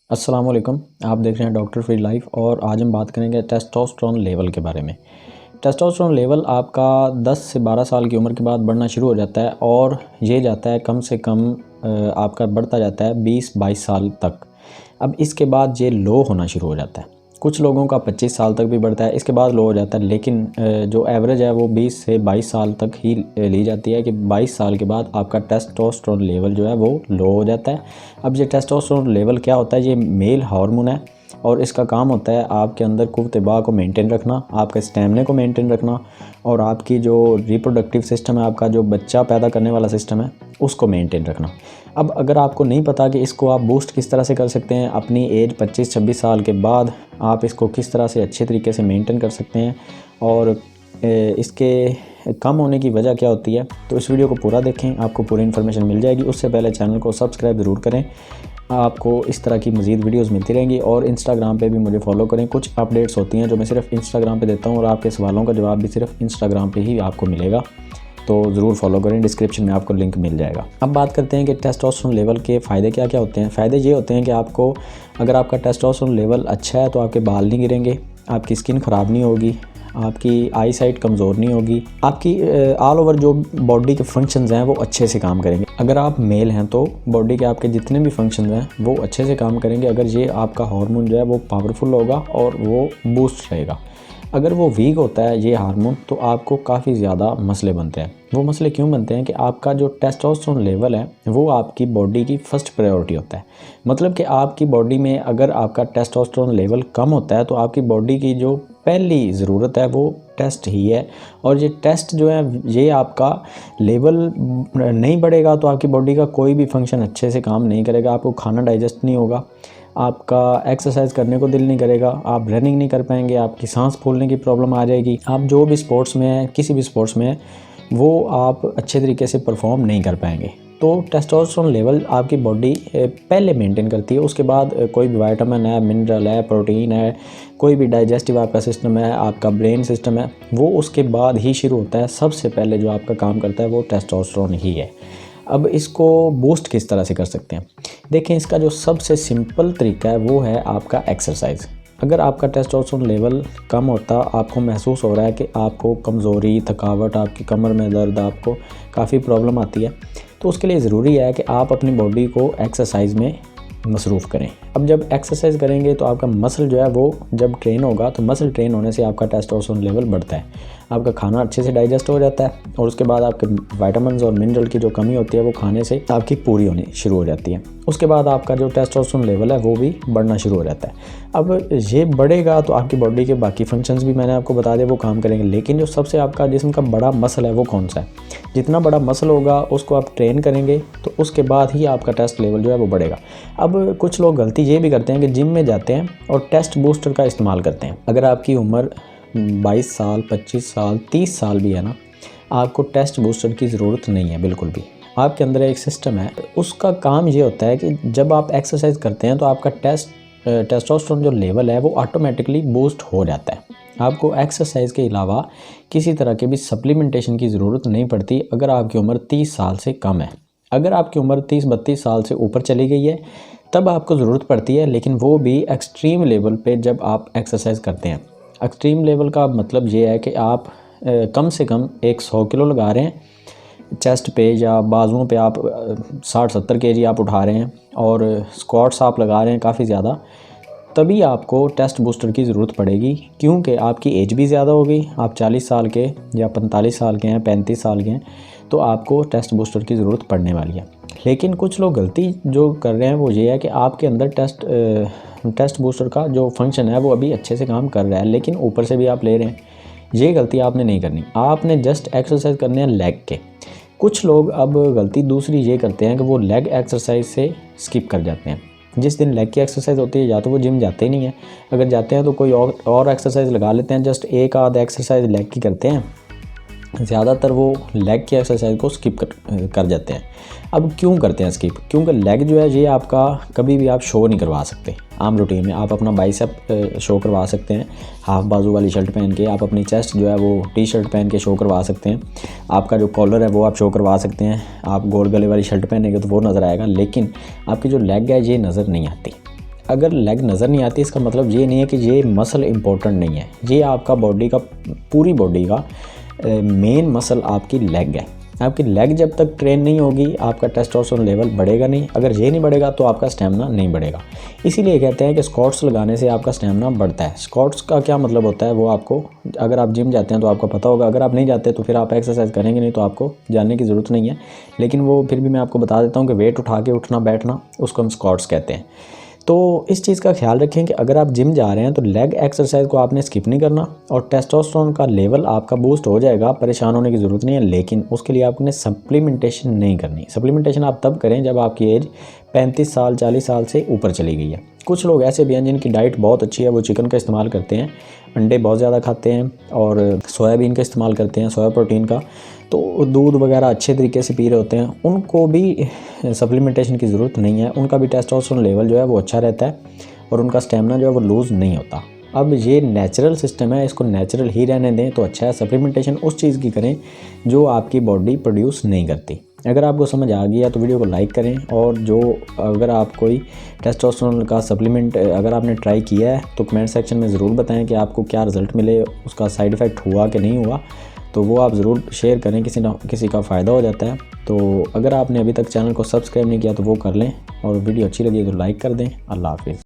अस्सलाम वालेकुम। आप देख रहे हैं डॉक्टर फ्री लाइफ और आज हम बात करेंगे टेस्टोस्टेरोन लेवल के बारे में। टेस्टोस्टेरोन लेवल आपका 10 से 12 साल की उम्र के बाद बढ़ना शुरू हो जाता है और ये जाता है कम से कम आपका बढ़ता जाता है 20-22 साल तक। अब इसके बाद ये लो होना शुरू हो जाता है। कुछ लोगों का 25 साल तक भी बढ़ता है, इसके बाद लो हो जाता है, लेकिन जो एवरेज है वो 20 से 22 साल तक ही ली जाती है कि 22 साल के बाद आपका टेस्टोस्टेरोन लेवल जो है वो लो हो जाता है। अब ये टेस्टोस्टेरोन लेवल क्या होता है? ये मेल हार्मोन है और इसका काम होता है आपके अंदर क़ुव्वत-ए-बा को मेंटेन रखना, आपके स्टैमिना को मेंटेन रखना और आपकी जो रिप्रोडक्टिव सिस्टम है, आपका जो बच्चा पैदा करने वाला सिस्टम है, उसको मेंटेन रखना। अब अगर आपको नहीं पता कि इसको आप बूस्ट किस तरह से कर सकते हैं, अपनी एज 25-26 साल के बाद आप इसको किस तरह से अच्छे तरीके से मेंटेन कर सकते हैं और इसके कम होने की वजह क्या होती है, तो इस वीडियो को पूरा देखें, आपको पूरी इन्फॉर्मेशन मिल जाएगी। उससे पहले चैनल को सब्सक्राइब ज़रूर करें, आपको इस तरह की मज़ीद वीडियोस मिलती रहेंगी और इंस्टाग्राम पे भी मुझे फॉलो करें। कुछ अपडेट्स होती हैं जो मैं सिर्फ इंस्टाग्राम पे देता हूँ और आपके सवालों का जवाब भी सिर्फ इंस्टाग्राम पे ही आपको मिलेगा, तो ज़रूर फॉलो करें, डिस्क्रिप्शन में आपको लिंक मिल जाएगा। अब बात करते हैं कि टेस्टोस्टेरोन लेवल के फ़ायदे क्या क्या होते हैं। फ़ायदे ये होते हैं कि आपको अगर आपका टेस्टोस्टेरोन लेवल अच्छा है तो आपके बाल नहीं गिरेंगे, आपकी स्किन ख़राब नहीं होगी, आपकी आई साइट कमज़ोर नहीं होगी, आपकी ऑल ओवर जो बॉडी के फंक्शंस हैं वो अच्छे से काम करेंगे। अगर आप मेल हैं तो बॉडी के आपके जितने भी फंक्शंस हैं वो अच्छे से काम करेंगे अगर ये आपका हार्मोन जो है वो पावरफुल होगा और वो बूस्ट रहेगा। अगर वो वीक होता है ये हार्मोन तो आपको काफ़ी ज़्यादा मसले बनते हैं। वो मसले क्यों बनते हैं कि आपका जो टेस्टोस्टेरोन लेवल है वो आपकी बॉडी की फ़र्स्ट प्रायोरिटी होता है। मतलब कि आपकी बॉडी में अगर आपका टेस्टोस्टेरोन लेवल कम होता है तो आपकी बॉडी की जो पहली ज़रूरत है वो टेस्ट ही है और ये टेस्ट जो है ये आपका लेवल नहीं बढ़ेगा तो आपकी बॉडी का कोई भी फंक्शन अच्छे से काम नहीं करेगा, आपको खाना डाइजेस्ट नहीं होगा, आपका एक्सरसाइज करने को दिल नहीं करेगा, आप रनिंग नहीं कर पाएंगे, आपकी सांस फूलने की प्रॉब्लम आ जाएगी, आप जो भी स्पोर्ट्स में है, किसी भी स्पोर्ट्स में है, वो आप अच्छे तरीके से परफॉर्म नहीं कर पाएंगे। तो टेस्टोस्टेरोन लेवल आपकी बॉडी पहले मेंटेन करती है, उसके बाद कोई भी विटामिन है, मिनरल है, प्रोटीन है, कोई भी डाइजेस्टिव आपका सिस्टम है, आपका ब्रेन सिस्टम है, वो उसके बाद ही शुरू होता है। सबसे पहले जो आपका काम करता है वो टेस्टोस्टेरोन ही है। अब इसको बूस्ट किस तरह से कर सकते हैं? देखें, इसका जो सबसे सिंपल तरीका है वो है आपका एक्सरसाइज। अगर आपका टेस्टोस्टेरोन लेवल कम होता, आपको महसूस हो रहा है कि आपको कमज़ोरी, थकावट, आपकी कमर में दर्द, आपको काफ़ी प्रॉब्लम आती है, तो उसके लिए ज़रूरी है कि आप अपनी बॉडी को एक्सरसाइज में मसरूफ़ करें। अब जब एक्सरसाइज करेंगे तो आपका मसल जो है वो जब ट्रेन होगा तो मसल ट्रेन होने से आपका टेस्टोस्टेरोन लेवल बढ़ता है, आपका खाना अच्छे से डाइजेस्ट हो जाता है और उसके बाद आपके विटामिन्स और मिनरल की जो कमी होती है वो खाने से आपकी पूरी होनी शुरू हो जाती है। उसके बाद आपका जो टेस्टोस्टेरोन लेवल है वो भी बढ़ना शुरू हो जाता है। अब ये बढ़ेगा तो आपकी बॉडी के बाकी फंक्शंस भी मैंने आपको बता दिया वो काम करेंगे, लेकिन जो सबसे आपका जिस्म का बड़ा मसल है वो कौन सा है? जितना बड़ा मसल होगा उसको आप ट्रेन करेंगे तो उसके बाद ही आपका टेस्ट लेवल जो है वो बढ़ेगा। अब कुछ लोग गलती ये भी करते हैं कि जिम में जाते हैं और टेस्ट बूस्टर का इस्तेमाल करते हैं। अगर आपकी उम्र 22 साल, 25 साल, 30 साल भी है ना, आपको टेस्ट बूस्टर की ज़रूरत नहीं है बिल्कुल भी। आपके अंदर एक सिस्टम है, उसका काम ये होता है कि जब आप एक्सरसाइज करते हैं तो आपका टेस्टोस्टेरोन जो लेवल है वो ऑटोमेटिकली बूस्ट हो जाता है। आपको एक्सरसाइज के अलावा किसी तरह के भी सप्लीमेंटेशन की ज़रूरत नहीं पड़ती अगर आपकी उम्र 30 साल से कम है। अगर आपकी उम्र 30-32 साल से ऊपर चली गई है तब आपको ज़रूरत पड़ती है, लेकिन वो भी एक्सट्रीम लेवल पे जब आप एक्सरसाइज करते हैं। एक्सट्रीम लेवल का मतलब ये है कि आप कम से कम 100 किलो लगा रहे हैं चेस्ट पे या बाजुओं पे, आप 60-70 केजी आप उठा रहे हैं और स्क्वाट्स आप लगा रहे हैं काफ़ी ज़्यादा, तभी आपको टेस्ट बूस्टर की ज़रूरत पड़ेगी, क्योंकि आपकी एज भी ज़्यादा हो गई, आप 40 साल के या 45 साल के हैं, 35 साल के हैं, तो आपको टेस्ट बूस्टर की ज़रूरत पड़ने वाली है। लेकिन कुछ लोग गलती जो कर रहे हैं वो ये है कि आपके अंदर टेस्ट बूस्टर का जो फंक्शन है वो अभी अच्छे से काम कर रहा है, लेकिन ऊपर से भी आप ले रहे हैं। ये गलती आपने नहीं करनी, आपने जस्ट एक्सरसाइज करने हैं लेग के। कुछ लोग अब गलती दूसरी ये करते हैं कि वो लेग एक्सरसाइज से स्किप कर जाते हैं। जिस दिन लेग की एक्सरसाइज होती है या तो वो जिम जाते ही नहीं है, अगर जाते हैं तो कोई और एक्सरसाइज लगा लेते हैं, जस्ट एक आध एक्सरसाइज लेग की करते हैं, ज़्यादातर वो लेग की एक्सरसाइज को स्किप कर जाते हैं। अब क्यों करते हैं स्किप? क्योंकि लेग जो है ये आपका कभी भी आप शो नहीं करवा सकते। आम रूटीन में आप अपना बाइसेप शो करवा सकते हैं, हाफ बाजू वाली शर्ट पहन के, आप अपनी चेस्ट जो है वो टी शर्ट पहन के शो करवा सकते हैं, आपका जो कॉलर है वो आप शो करवा सकते हैं, आप गोल गले वाली शर्ट पहनेंगे तो वो नज़र आएगा, लेकिन आपकी जो लेग है ये नज़र नहीं आती। अगर लेग नज़र नहीं आती इसका मतलब ये नहीं है कि ये मसल इम्पोर्टेंट नहीं है। ये आपका बॉडी का, पूरी बॉडी का मेन मसल आपकी लेग है। आपकी लेग जब तक ट्रेन नहीं होगी आपका टेस्टोस्टेरोन लेवल बढ़ेगा नहीं। अगर ये नहीं बढ़ेगा तो आपका स्टेमिना नहीं बढ़ेगा। इसीलिए कहते हैं कि स्क्वाट्स लगाने से आपका स्टेमिना बढ़ता है। स्क्वाट्स का क्या मतलब होता है वो आपको, अगर आप जिम जाते हैं तो आपको पता होगा, अगर आप नहीं जाते तो फिर आप एक्सरसाइज करेंगे नहीं, तो आपको जानने की ज़रूरत नहीं है। लेकिन वो फिर भी मैं आपको बता देता हूँ कि वेट उठा के उठना बैठना, उसको हम स्क्वाट्स कहते हैं। तो इस चीज़ का ख्याल रखें कि अगर आप जिम जा रहे हैं तो लेग एक्सरसाइज को आपने स्किप नहीं करना और टेस्टोस्टेरोन का लेवल आपका बूस्ट हो जाएगा, परेशान होने की ज़रूरत नहीं है। लेकिन उसके लिए आपने सप्लीमेंटेशन नहीं करनी। सप्लीमेंटेशन आप तब करें जब आपकी एज 35 साल 40 साल से ऊपर चली गई है। कुछ लोग ऐसे भी हैं जिनकी डाइट बहुत अच्छी है, वो चिकन का इस्तेमाल करते हैं, अंडे बहुत ज़्यादा खाते हैं और सोयाबीन का इस्तेमाल करते हैं, सोया प्रोटीन का, तो दूध वगैरह अच्छे तरीके से पी रहे होते हैं। उनको भी सप्लीमेंटेशन की ज़रूरत नहीं है। उनका भी टेस्टोस्टेरोन लेवल जो है वो अच्छा रहता है और उनका स्टेमिना जो है वो लूज़ नहीं होता। अब ये नेचुरल सिस्टम है, इसको नेचुरल ही रहने दें तो अच्छा है। सप्लीमेंटेशन उस चीज़ की करें जो आपकी बॉडी प्रोड्यूस नहीं करती। अगर आपको समझ आ गया तो वीडियो को लाइक करें, और जो अगर आप कोई टेस्टोस्टेरोन का सप्लीमेंट अगर आपने ट्राई किया है तो कमेंट सेक्शन में ज़रूर बताएं कि आपको क्या रिज़ल्ट मिले, उसका साइड इफ़ेक्ट हुआ कि नहीं हुआ। तो वो आप ज़रूर शेयर करें, किसी का फ़ायदा हो जाता है। तो अगर आपने अभी तक चैनल को सब्सक्राइब नहीं किया तो वो कर लें, और वीडियो अच्छी लगी तो लाइक कर दें। अल्लाह हाफ़िज़।